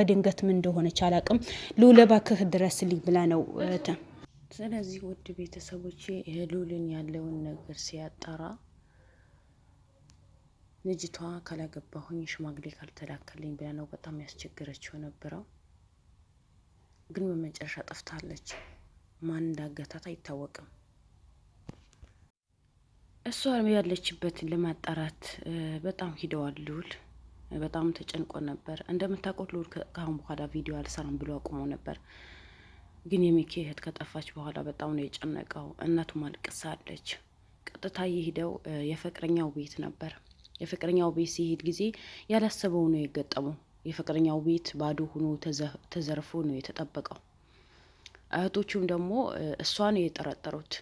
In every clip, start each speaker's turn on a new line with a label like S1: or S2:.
S1: በድንገት ምን እንደሆነች አላቅም። ሉል እባክህ ድረስልኝ ብላ ነው።
S2: ስለዚህ ውድ ቤተሰቦቼ ሉልን ያለውን ነገር ሲያጣራ ልጅቷ ካላገባሁኝ ሽማግሌ ካልተላከልኝ ብላ ነው በጣም ያስቸገረችው ነበረው። ግን በመጨረሻ ጠፍታለች። ማን እንዳገታት አይታወቅም። እሷ ያለችበትን ለማጣራት በጣም ሂደዋል። ሉል በጣም ተጨንቆ ነበር። እንደምታውቁት ሉል ከአሁን በኋላ ቪዲዮ አልሰራም ብሎ አቁሞ ነበር። ግን የሚኪ እህት ከጠፋች በኋላ በጣም ነው የጨነቀው። እናቱ ማልቀሳለች። ቀጥታ የሄደው የፍቅረኛው ቤት ነበር። የፍቅረኛው ቤት ሲሄድ ጊዜ ያላሰበው ነው የገጠመው። የፍቅረኛው ቤት ባዶ ሆኖ ተዘርፎ ነው የተጠበቀው። እህቶቹም ደግሞ እሷ ነው የጠረጠሩት።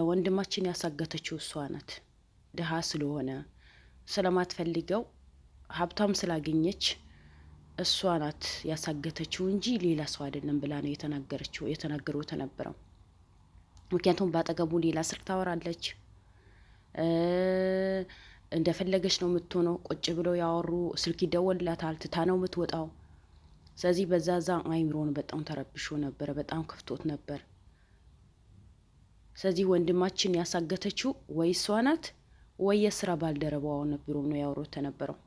S2: ወንድማችን ያሳገተችው እሷ ናት። ድሃ ስለሆነ ስለማትፈልገው ሀብታም ስላገኘች እሷ ናት ያሳገተችው እንጂ ሌላ ሰው አይደለም ብላ ነው የተናገረው ተነበረው። ምክንያቱም ባጠገቡ ሌላ ስልክ ታወራለች። እንደፈለገች ነው የምትሆነው። ቁጭ ብለው ያወሩ ስልክ ይደወልላታል። ትታ ነው የምትወጣው። ስለዚህ በዛዛ አይምሮን በጣም ተረብሾ ነበር። በጣም ከፍቶት ነበር። ስለዚህ ወንድማችን ያሳገተችው ወይ እሷ ናት ወይ የስራ ባልደረባው ነብሮ ነው ያወሩት ተነበረው።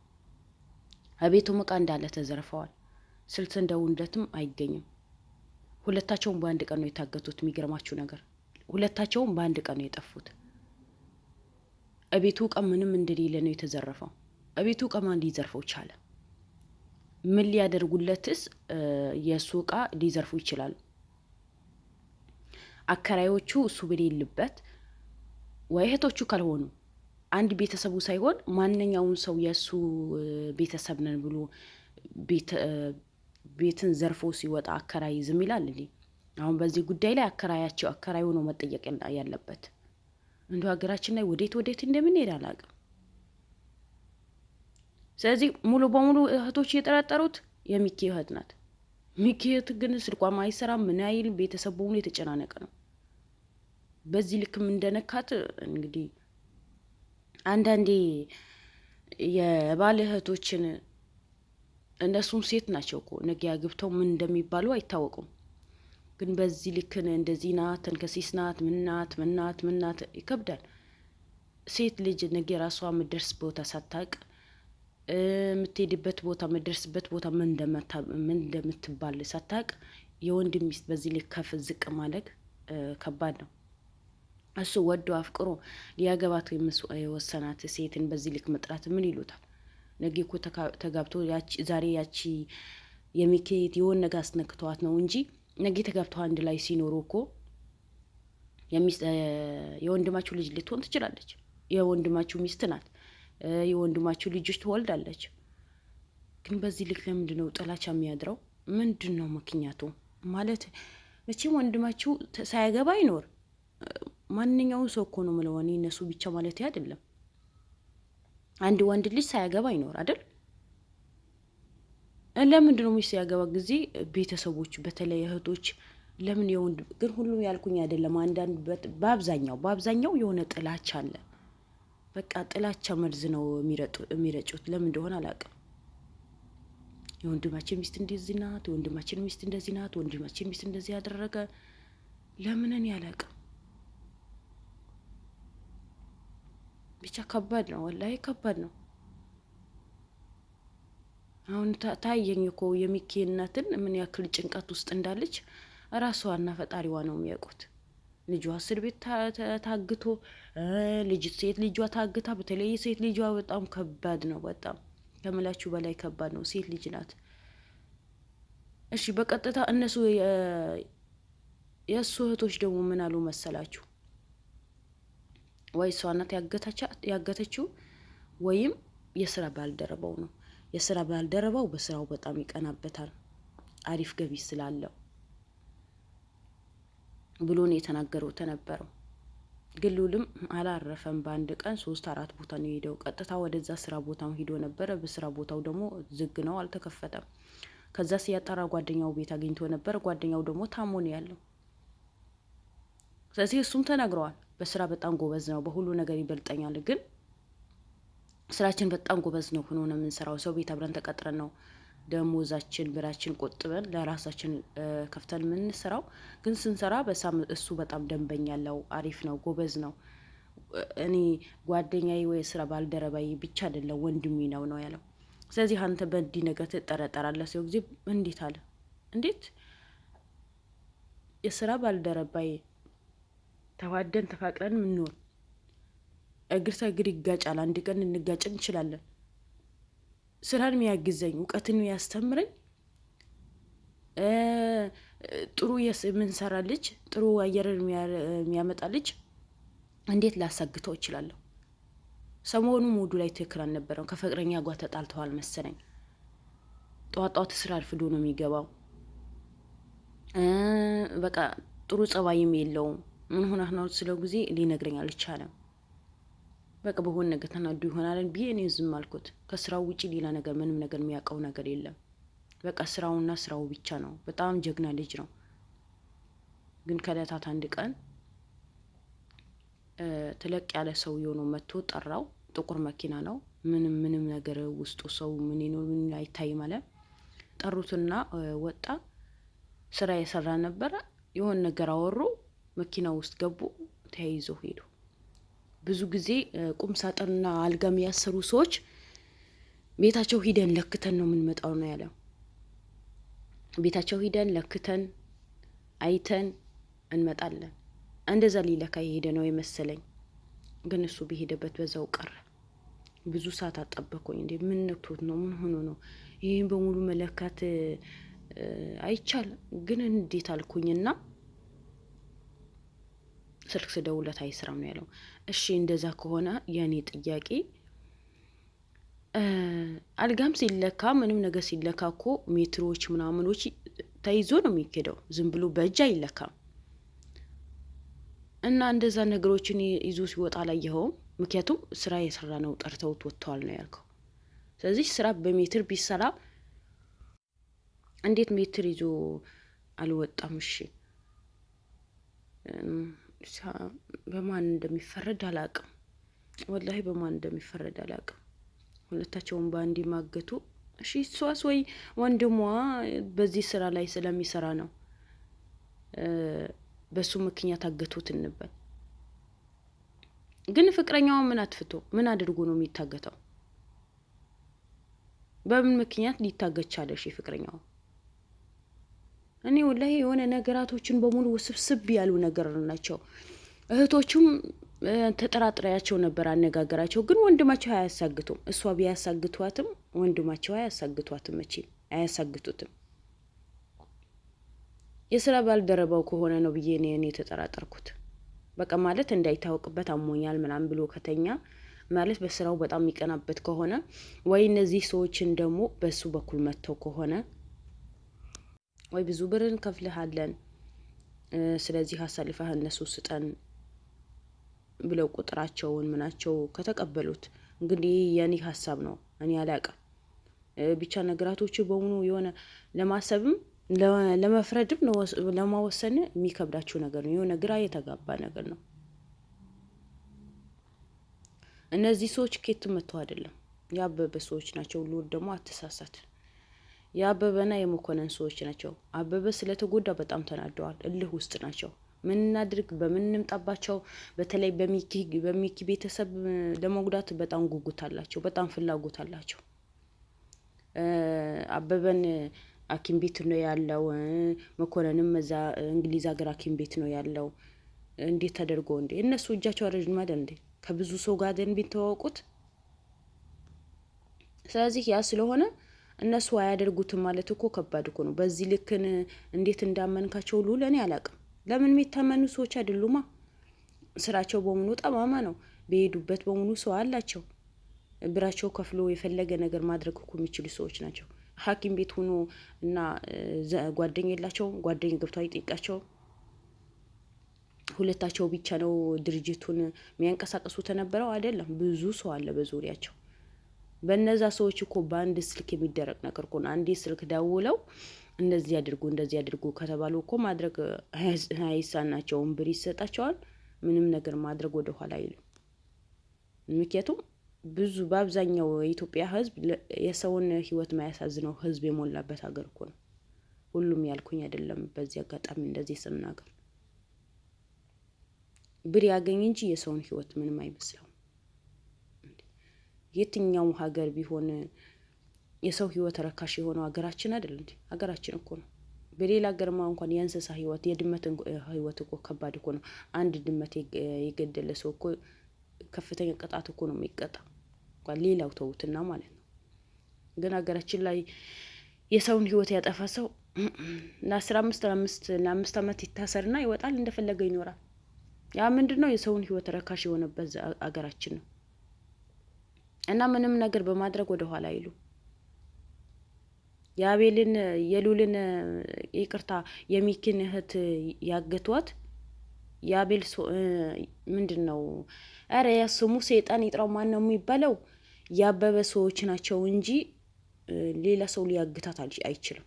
S2: አቤቱ ዕቃ እንዳለ ተዘርፈዋል። ስልክ እንደውንደትም አይገኝም። ሁለታቸውም በአንድ ቀን ነው የታገቱት። የሚገርማችሁ ነገር ሁለታቸውም በአንድ ቀን ነው የጠፉት። አቤቱ ዕቃ ምንም እንደሌለ ነው የተዘረፈው። አቤቱ ዕቃ ማን ሊዘርፈው ቻለ? ምን ሊያደርጉለትስ የሱ ዕቃ ሊዘርፉ ይችላሉ? አከራዮቹ እሱ በሌለበት ወይ እህቶቹ ካልሆኑ አንድ ቤተሰቡ ሳይሆን ማንኛውም ሰው የሱ ቤተሰብ ነን ብሎ ቤትን ዘርፎ ሲወጣ አከራይ ዝም ይላል እንዴ? አሁን በዚህ ጉዳይ ላይ አከራዩ ነው መጠየቅ ያለበት። እንደው ሀገራችን ላይ ወዴት እንደምንሄድ አላውቅም። ስለዚህ ሙሉ በሙሉ እህቶች የጠረጠሩት የሚኪ እህት ናት። ሚኪ እህት ግን ስልኳም አይሰራም። ምን አይል ቤተሰብ በሙሉ የተጨናነቀ ነው። በዚህ ልክም እንደነካት እንግዲህ አንዳንዴ የባል እህቶችን እነሱም ሴት ናቸው እኮ ነገ ያግብተው ምን እንደሚባሉ አይታወቁም። ግን በዚህ ልክን እንደዚህ ናት፣ ተንከሲስ ናት፣ ምናት ይከብዳል። ሴት ልጅ ነገ ራሷ ምድርስ ቦታ ሳታቅ የምትሄድበት ቦታ ምድርስበት ቦታ ምን እንደምትባል ሳታቅ የወንድ ሚስት በዚህ ልክ ከፍ ዝቅ ማለግ ከባድ ነው። እሱ ወዶ አፍቅሮ ሊያገባት የወሰናት ሴትን በዚህ ልክ መጥራት ምን ይሉታል? ነገ እኮ ተጋብቶ ዛሬ ያቺ የሚኬት የሆነ ነገር አስነክተዋት ነው እንጂ ነገ ተጋብተው አንድ ላይ ሲኖሩ እኮ የወንድማችሁ ልጅ ልትሆን ትችላለች። የወንድማችሁ ሚስት ናት። የወንድማችሁ ልጆች ትወልዳለች። ግን በዚህ ልክ ለምንድን ነው ጥላቻ የሚያድረው? ምንድን ነው ምክንያቱ? ማለት መቼም ወንድማችሁ ሳያገባ ይኖር ማንኛውም ሰው እኮ ነው የምለው እኔ እነሱ ብቻ ማለት አይደለም። አንድ ወንድ ልጅ ሳያገባ ይኖር አይደል? ለምንድን ነው ሚስት ያገባ ጊዜ ቤተሰቦች በተለይ እህቶች ለምን የወንድ ግን ሁሉም ያልኩኝ አይደለም። አንዳንድ በአብዛኛው የሆነ ጥላቻ አለ። በቃ ጥላቻ መርዝ ነው የሚረጩት። ለምን እንደሆነ አላውቅም። የወንድማችን ሚስት እንደዚህ ናት፣ የወንድማችን ሚስት እንደዚህ ናት፣ ወንድማችን ሚስት እንደዚህ ያደረገ ለምን እኔ አላውቅም። ብቻ ከባድ ነው፣ ወላሂ ከባድ ነው። አሁን ታየኝ እኮ የሚኪ እናትን ምን ያክል ጭንቀት ውስጥ እንዳለች ራሷና ፈጣሪዋ ነው የሚያውቁት። ልጇ እስር ቤት ታግቶ ሴት ልጇ ታግታ፣ በተለይ ሴት ልጇ በጣም ከባድ ነው። በጣም ከምላችሁ በላይ ከባድ ነው። ሴት ልጅ ናት። እሺ በቀጥታ እነሱ የእሱ እህቶች ደግሞ ምን አሉ መሰላችሁ? ወይ እሷ ናት ያገተችው ወይም የስራ ባልደረባው ነው። የስራ ባልደረባው በስራው በጣም ይቀናበታል፣ አሪፍ ገቢ ስላለው ብሎ ነው የተናገረው ተነበረው። ግሉልም አላረፈም። በአንድ ቀን 3-4 ቦታ ነው ሄደው። ቀጥታ ወደዛ ስራ ቦታው ሄዶ ነበር። በስራ ቦታው ደግሞ ዝግ ነው፣ አልተከፈተም። ከዛ ሲያጣራ ጓደኛው ቤት አግኝቶ ነበር። ጓደኛው ደግሞ ታሞ ነው ያለው። ስለዚህ እሱም ተናግረዋል። በስራ በጣም ጎበዝ ነው፣ በሁሉ ነገር ይበልጠኛል፣ ግን ስራችን በጣም ጎበዝ ነው ሆኖ ነው የምንሰራው። ሰው ቤት አብረን ተቀጥረን ነው ደሞዛችን ብራችን ቆጥበን ለራሳችን ከፍተን የምንሰራው። ግን ስንሰራ በሳምንት እሱ በጣም ደንበኛ ያለው አሪፍ ነው፣ ጎበዝ ነው። እኔ ጓደኛዬ ወይ ስራ ባልደረባዬ ብቻ አይደለም ወንድሜ ነው ያለው። ስለዚህ አንተ በእንዲህ ነገር ትጠረጠራለህ ሲው ጊዜ እንዴት አለ እንዴት የስራ ባልደረባዬ ተዋደን ተፋቅረን ምንኖር እግር ተእግር ይጋጫል። አንድ ቀን እንጋጭ እንችላለን። ስራን የሚያግዘኝ እውቀትን የሚያስተምረኝ ጥሩ የምንሰራ ልጅ ጥሩ አየርን የሚያመጣ ልጅ እንዴት ላሳግተው እችላለሁ? ሰሞኑ ሙዱ ላይ ትክክል አልነበረም። ከፍቅረኛ ጋር ተጣልተዋል መሰለኝ። ጧት ስራ አርፍዶ ነው የሚገባው። በቃ ጥሩ ጸባይም የለውም። ምን ሆነህ ነው ስለው ጊዜ ሊነግረኝ አልቻለም። በቃ በሆነ ነገር ተናዱ ይሆናል ብዬ እኔ ዝም አልኩት። ከስራው ውጪ ሌላ ነገር ምንም ነገር የሚያውቀው ነገር የለም። በቃ ስራውና ስራው ብቻ ነው። በጣም ጀግና ልጅ ነው። ግን ከዕለታት አንድ ቀን ትለቅ ያለ ሰውዬው ነው መጥቶ ጠራው። ጥቁር መኪና ነው። ምንም ነገር ውስጡ ሰው ምን ነው ምን አይታይም አለ። ጠሩትና ወጣ። ስራ የሰራ ነበረ። የሆነ ነገር አወሩ። መኪናው ውስጥ ገቡ። ተያይዞ ሄዱ። ብዙ ጊዜ ቁም ሳጥንና አልጋ የሚያሰሩ ሰዎች ቤታቸው ሂደን ለክተን ነው የምንመጣው ነው ያለው። ቤታቸው ሂደን ለክተን አይተን እንመጣለን። እንደዛ ሊለካ የሄደ ነው የመሰለኝ። ግን እሱ በሄደበት በዛው ቀረ። ብዙ ሰዓት አጠበቁኝ። እንዴ ምን ነክቶት ነው? ምን ሆኖ ነው? ይሄን በሙሉ መለካት አይቻልም። ግን እንዴት አልኩኝና ስልክ ስደውለት አይሰራም ነው ያለው። እሺ እንደዛ ከሆነ የኔ ጥያቄ አልጋም ሲለካ ምንም ነገር ሲለካ እኮ ሜትሮች ምናምኖች ተይዞ ነው የሚኬደው። ዝም ብሎ በእጅ አይለካም። እና እንደዛ ነገሮችን ይዞ ሲወጣ አላየኸውም? ምክንያቱም ስራ የሰራ ነው ጠርተውት ወጥተዋል ነው ያልከው። ስለዚህ ስራ በሜትር ቢሰራ እንዴት ሜትር ይዞ አልወጣም? እሺ በማን እንደሚፈረድ አላውቅም። ወላሂ በማን እንደሚፈረድ አላውቅም። ሁለታቸውን ባንዲ ማገቱ። እሺ እሷስ ወይ ወንድሟ በዚህ ስራ ላይ ስለሚሰራ ነው በሱ ምክንያት አገቱት እንበል። ግን ፍቅረኛው ምን አጥፍቶ ምን አድርጎ ነው የሚታገተው? በምን ምክንያት ሊታገች አለ? እሺ ፍቅረኛው እኔ ወላሂ የሆነ ነገራቶችን በሙሉ ውስብስብ ያሉ ነገር ናቸው። እህቶቹም ተጠራጥረያቸው ነበር አነጋገራቸው። ግን ወንድማቸው አያሳግቱም። እሷ ቢያሳግቷትም ወንድማቸው አያሳግቷትም። መቼም አያሳግቱትም። የስራ ባልደረባው ከሆነ ነው ብዬ እኔ ተጠራጠርኩት። በቃ ማለት እንዳይታወቅበት አሞኛል ምናምን ብሎ ከተኛ ማለት በስራው በጣም የሚቀናበት ከሆነ ወይ እነዚህ ሰዎችን ደግሞ በሱ በኩል መተው ከሆነ ወይ ብዙ ብርን ከፍለሃለን ስለዚህ አሳልፈህ እነሱ ስጠን ብለው ቁጥራቸውን ምናቸው ከተቀበሉት እንግዲህ የኔ ሐሳብ ነው። እኔ አላውቅም። ብቻ ነገራቶች በሙሉ የሆነ ለማሰብም ለመፍረድም ለማወሰን የሚከብዳቸው ነገር ነው። የሆነ ግራ የተጋባ ነገር ነው። እነዚህ ሰዎች ከየት መጥተው አይደለም፣ ያበበ ሰዎች ናቸው። ልውል ደግሞ አትሳሳት። የአበበና የመኮነን ሰዎች ናቸው። አበበ ስለተጎዳ በጣም ተናደዋል። እልህ ውስጥ ናቸው። ምን እናድርግ በምን እንምጣባቸው? በተለይ በሚኪ ቤተሰብ ለመጉዳት በጣም ጉጉት አላቸው። በጣም ፍላጎት አላቸው። አበበን ሐኪም ቤት ነው ያለው። መኮነንም እዛ እንግሊዝ ሀገር ሐኪም ቤት ነው ያለው። እንዴት ተደርጎ እንዴ እነሱ እጃቸው ረጅም አይደል እንዴ? ከብዙ ሰው ጋር ደን ቢተዋወቁት። ስለዚህ ያ ስለሆነ እነሱ አያደርጉትም ማለት እኮ ከባድ እኮ ነው። በዚህ ልክን እንዴት እንዳመንካቸው ሁሉ ለኔ አላውቅም። ለምን የሚታመኑ ሰዎች አይደሉማ። ስራቸው በሙሉ ጠማማ ነው። በሄዱበት በሙሉ ሰው አላቸው። ብራቸው ከፍሎ የፈለገ ነገር ማድረግ እኮ የሚችሉ ሰዎች ናቸው። ሐኪም ቤት ሆኖ እና ጓደኛ የላቸውም። ጓደኛ ገብቶ አይጠይቃቸው። ሁለታቸው ብቻ ነው ድርጅቱን የሚያንቀሳቀሱ ተነበረው አይደለም። ብዙ ሰው አለ በዙሪያቸው። በእነዛ ሰዎች እኮ በአንድ ስልክ የሚደረግ ነገር እኮ ነው። አንዴ ስልክ ደውለው እንደዚህ አድርጉ ከተባሉ እኮ ማድረግ አይሳናቸውም። ብር ይሰጣቸዋል። ምንም ነገር ማድረግ ወደ ኋላ አይሉ። ምክንያቱም ብዙ በአብዛኛው የኢትዮጵያ ህዝብ የሰውን ህይወት ማያሳዝነው ህዝብ የሞላበት ሀገር እኮ ነው። ሁሉም ያልኩኝ አይደለም። በዚህ አጋጣሚ እንደዚህ ስናገር ብር ያገኝ እንጂ የሰውን ህይወት ምንም አይመስለው። የትኛው ሀገር ቢሆን የሰው ህይወት ረካሽ የሆነው ሀገራችን አይደል እንዴ? ሀገራችን እኮ ነው። በሌላ ሀገርማ እንኳን የእንስሳ ህይወት የድመት ህይወት እኮ ከባድ እኮ ነው። አንድ ድመት የገደለ ሰው እኮ ከፍተኛ ቅጣት እኮ ነው የሚቀጣ። እንኳን ሌላው ተውትና ማለት ነው። ግን ሀገራችን ላይ የሰውን ህይወት ያጠፋ ሰው ለ15 ዓመት ይታሰርና ይወጣል፣ እንደፈለገ ይኖራል። ያ ምንድነው? የሰውን ህይወት ረካሽ የሆነበት ሀገራችን ነው። እና ምንም ነገር በማድረግ ወደ ኋላ አይሉ። የአቤልን የሉልን ይቅርታ የሚኪን እህት ያገቷት የአቤል ምንድነው? አረ ያስሙ ሰይጣን ይጥራው ማን ነው የሚባለው? ያበበ ሰዎች ናቸው እንጂ ሌላ ሰው ሊያግታት አይችልም።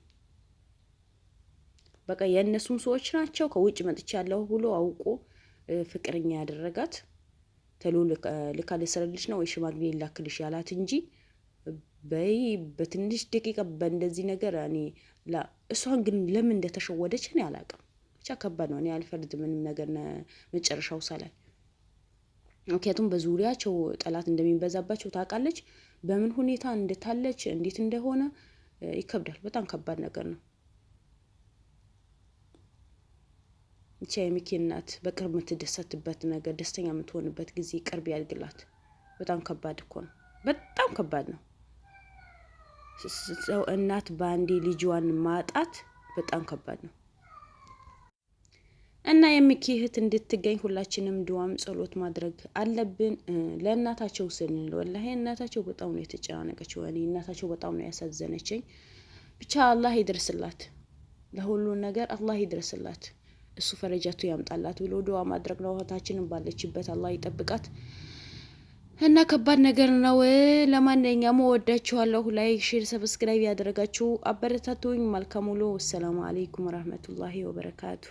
S2: በቃ የእነሱም ሰዎች ናቸው። ከውጭ መጥቻለሁ ብሎ አውቆ ፍቅረኛ ያደረጋት ተሎ ልካልስረልሽ ነው ወይ ሽማግሌ ላክልሽ ያላት እንጂ በትንሽ ደቂቃ በእንደዚህ ነገር እሷን ግን ለምን እንደተሸወደች እኔ አላውቅም። ብቻ ከባድ ነው። እኔ አልፈርድም ምንም ነገር መጨረሻው ሳላይ። ምክንያቱም በዙሪያቸው ጠላት እንደሚበዛባቸው ታውቃለች። በምን ሁኔታ እንደታለች እንዴት እንደሆነ ይከብዳል። በጣም ከባድ ነገር ነው። ብቻ የሚኪ እናት በቅርብ የምትደሰትበት ነገር ደስተኛ የምትሆንበት ጊዜ ቅርብ ያድርግላት። በጣም ከባድ እኮ ነው። በጣም ከባድ ነው። ሰው እናት በአንዴ ልጇን ማጣት በጣም ከባድ ነው። እና የሚኪ እህት እንድትገኝ ሁላችንም ድዋም ጸሎት ማድረግ አለብን። ለእናታቸው ስንል ወላሂ እናታቸው በጣም ነው የተጨናነቀችው። እኔ እናታቸው በጣም ነው ያሳዘነችኝ። ብቻ አላህ ይድረስላት፣ ለሁሉ ነገር አላህ ይድረስላት፣ እሱ ፈረጃቱ ያምጣላት ብሎ ድዋ ማድረግ ነው። እህታችንን ባለችበት አላህ ይጠብቃት። እና ከባድ ነገር ነው። ለማንኛውም ወዳችኋለሁ። ላይክ፣ ሼር፣ ሰብስክራይብ ያደረጋችሁ አበረታቱኝ። መልካም ውሎ። ሰላም አለይኩም ወራህመቱላሂ ወበረካቱ።